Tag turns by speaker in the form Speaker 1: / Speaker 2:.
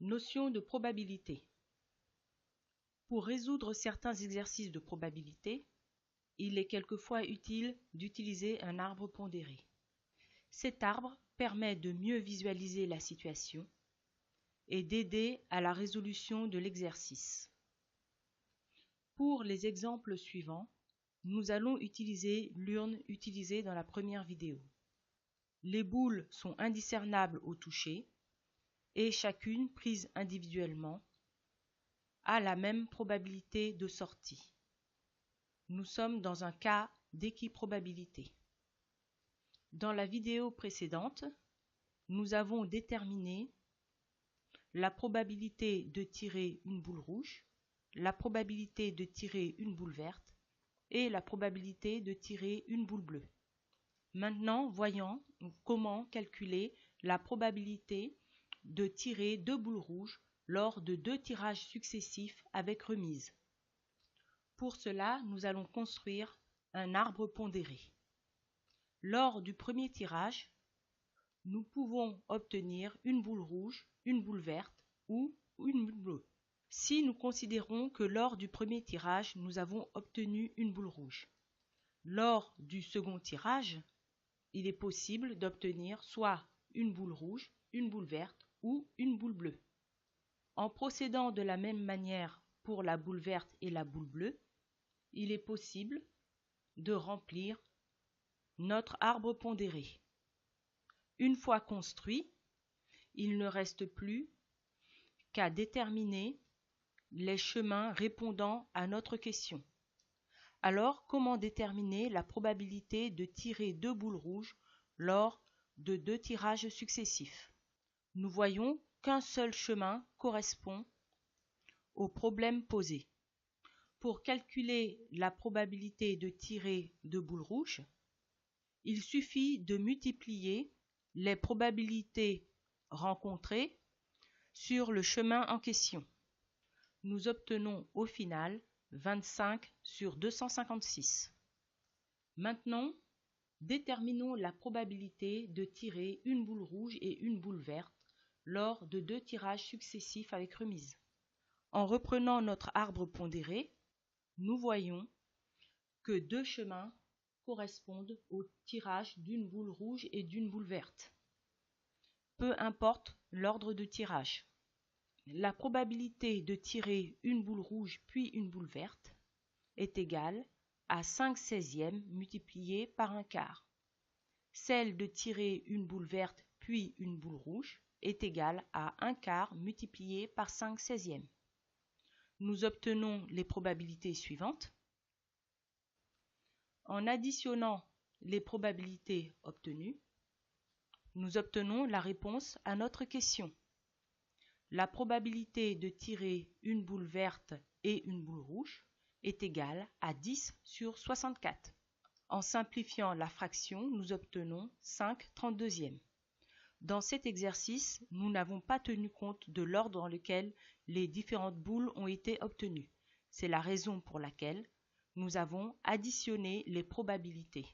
Speaker 1: Notion de probabilité. Pour résoudre certains exercices de probabilité, il est quelquefois utile d'utiliser un arbre pondéré. Cet arbre permet de mieux visualiser la situation et d'aider à la résolution de l'exercice. Pour les exemples suivants, nous allons utiliser l'urne utilisée dans la première vidéo. Les boules sont indiscernables au toucher et chacune prise individuellement a la même probabilité de sortie. Nous sommes dans un cas d'équiprobabilité. Dans la vidéo précédente, nous avons déterminé la probabilité de tirer une boule rouge, la probabilité de tirer une boule verte et la probabilité de tirer une boule bleue. Maintenant, voyons comment calculer la probabilité de tirer 2 boules rouges lors de 2 tirages successifs avec remise. Pour cela, nous allons construire un arbre pondéré. Lors du premier tirage, nous pouvons obtenir une boule rouge, une boule verte ou une boule bleue. Si nous considérons que lors du premier tirage, nous avons obtenu une boule rouge, lors du second tirage, il est possible d'obtenir soit une boule rouge, une boule verte ou une boule bleue. En procédant de la même manière pour la boule verte et la boule bleue, il est possible de remplir notre arbre pondéré. Une fois construit, il ne reste plus qu'à déterminer les chemins répondant à notre question. Alors, comment déterminer la probabilité de tirer 2 boules rouges lors de 2 tirages successifs? Nous voyons qu'un seul chemin correspond au problème posé. Pour calculer la probabilité de tirer 2 boules rouges, il suffit de multiplier les probabilités rencontrées sur le chemin en question. Nous obtenons au final 25 sur 256. Maintenant, déterminons la probabilité de tirer une boule rouge et une boule verte lors de 2 tirages successifs avec remise. En reprenant notre arbre pondéré, nous voyons que 2 chemins correspondent au tirage d'une boule rouge et d'une boule verte. Peu importe l'ordre de tirage. La probabilité de tirer une boule rouge puis une boule verte est égale à 5/16 multiplié par un quart. Celle de tirer une boule verte puis une boule rouge est égale à un quart multiplié par 5/16. Nous obtenons les probabilités suivantes. En additionnant les probabilités obtenues, nous obtenons la réponse à notre question. La probabilité de tirer une boule verte et une boule rouge est égale à 10 sur 64. En simplifiant la fraction, nous obtenons 5/32. Dans cet exercice, nous n'avons pas tenu compte de l'ordre dans lequel les différentes boules ont été obtenues. C'est la raison pour laquelle nous avons additionné les probabilités.